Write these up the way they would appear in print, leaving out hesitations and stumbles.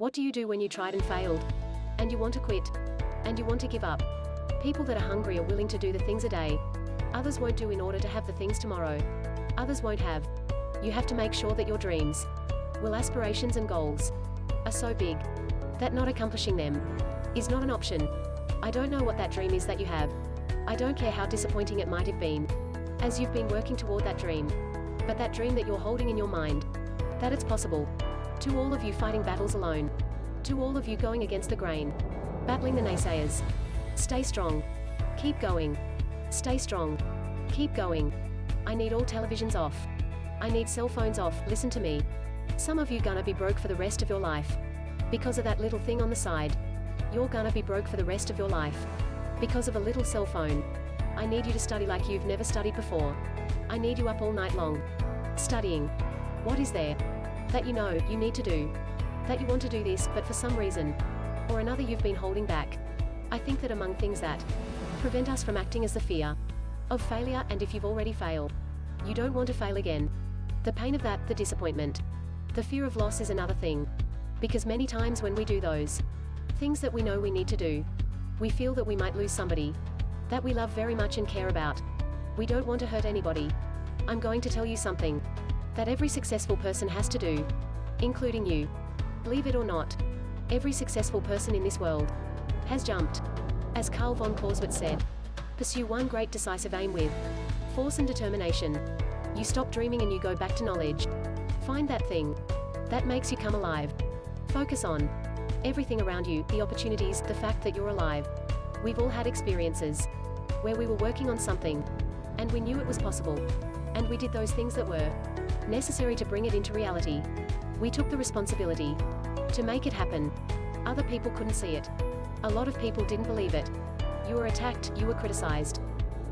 What do you do when you tried and failed? And you want to quit? And you want to give up? People that are hungry are willing to do the things a day others won't do in order to have the things tomorrow others won't have. You have to make sure that your dreams, will aspirations and goals, are so big that not accomplishing them is not an option. I don't know what that dream is that you have. I don't care how disappointing it might have been, as you've been working toward that dream. But that dream that you're holding in your mind, that it's possible. To all of you fighting battles alone, to all of you going against the grain, battling the naysayers, stay strong. Keep going. Stay strong. Keep going. I need all televisions off. I need cell phones off. Listen to me. Some of you gonna be broke for the rest of your life. Because of that little thing on the side. You're gonna be broke for the rest of your life. Because of a little cell phone. I need you to study like you've never studied before. I need you up all night long, studying. What is there that you know you need to do? That you want to do this, but for some reason or another you've been holding back. I think that among things that prevent us from acting is the fear of failure, and if you've already failed, you don't want to fail again. The pain of that, the disappointment. The fear of loss is another thing. Because many times when we do those things that we know we need to do, we feel that we might lose somebody that we love very much and care about. We don't want to hurt anybody. I'm going to tell you something that every successful person has to do, including you. Believe it or not, every successful person in this world has jumped. As Carl von Clausewitz said, pursue one great decisive aim with force and determination. You stop dreaming and you go back to knowledge. Find that thing that makes you come alive. Focus on everything around you, the opportunities, the fact that you're alive. We've all had experiences where we were working on something and we knew it was possible, and we did those things that were necessary to bring it into reality. We took the responsibility to make it happen. Other people couldn't see it. A lot of people didn't believe it. You were attacked, you were criticized.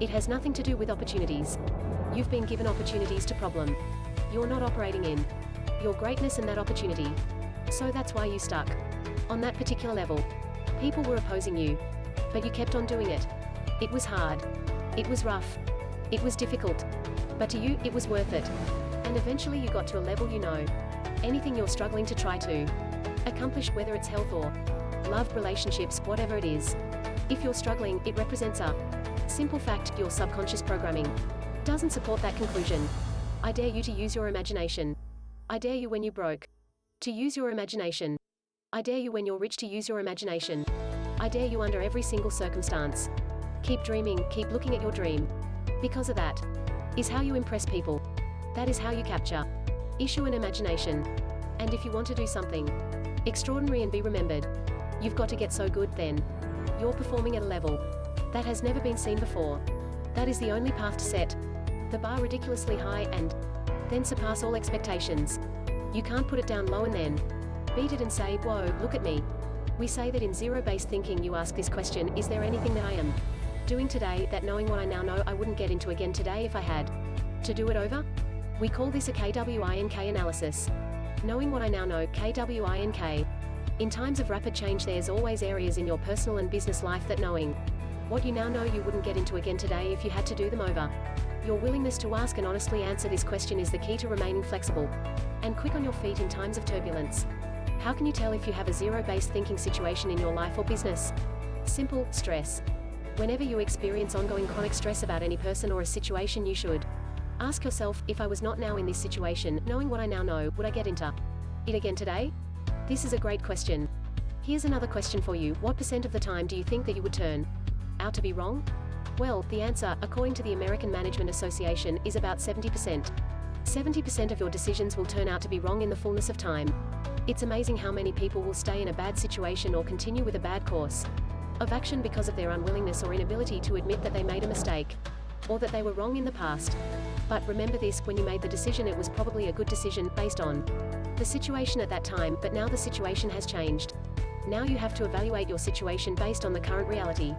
It has nothing to do with opportunities. You've been given opportunities to problem. You're not operating in your greatness and that opportunity. So that's why you stuck on that particular level. People were opposing you, but you kept on doing it. It was hard. It was rough. It was difficult. But to you, it was worth it. And eventually you got to a level you know. Anything you're struggling to try to accomplish, whether it's health or love, relationships, whatever it is. If you're struggling, it represents a simple fact: your subconscious programming doesn't support that conclusion. I dare you to use your imagination. I dare you when you broke to use your imagination. I dare you when you're rich to use your imagination. I dare you under every single circumstance. Keep dreaming, keep looking at your dream. Because of that is how you impress people. That is how you capture issue and imagination. And if you want to do something extraordinary and be remembered, you've got to get so good then you're performing at a level that has never been seen before. That is the only path to set the bar ridiculously high and then surpass all expectations. You can't put it down low and then beat it and say, whoa, look at me. We say that in zero-based thinking you ask this question: is there anything that I am doing today that, knowing what I now know, I wouldn't get into again today if I had to do it over? We call this a KWINK analysis. Knowing what I now know, KWINK. In times of rapid change, there's always areas in your personal and business life that, knowing what you now know, you wouldn't get into again today if you had to do them over. Your willingness to ask and honestly answer this question is the key to remaining flexible and quick on your feet in times of turbulence. How can you tell if you have a zero-based thinking situation in your life or business? Simple: stress. Whenever you experience ongoing chronic stress about any person or a situation, you should ask yourself, if I was not now in this situation, knowing what I now know, would I get into it again today? This is a great question. Here's another question for you: what % of the time do you think that you would turn out to be wrong? Well, the answer, according to the American Management Association, is about 70%. 70% of your decisions will turn out to be wrong in the fullness of time. It's amazing how many people will stay in a bad situation or continue with a bad course of action because of their unwillingness or inability to admit that they made a mistake, or that they were wrong in the past. But remember this: when you made the decision, it was probably a good decision based on the situation at that time, but now the situation has changed. Now you have to evaluate your situation based on the current reality.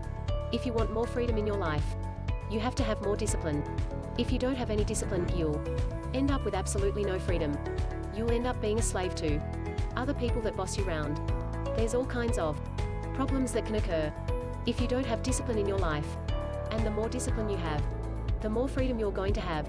If you want more freedom in your life, you have to have more discipline. If you don't have any discipline, you'll end up with absolutely no freedom. You'll end up being a slave to other people that boss you around. There's all kinds of problems that can occur if you don't have discipline in your life. And the more discipline you have, the more freedom you're going to have.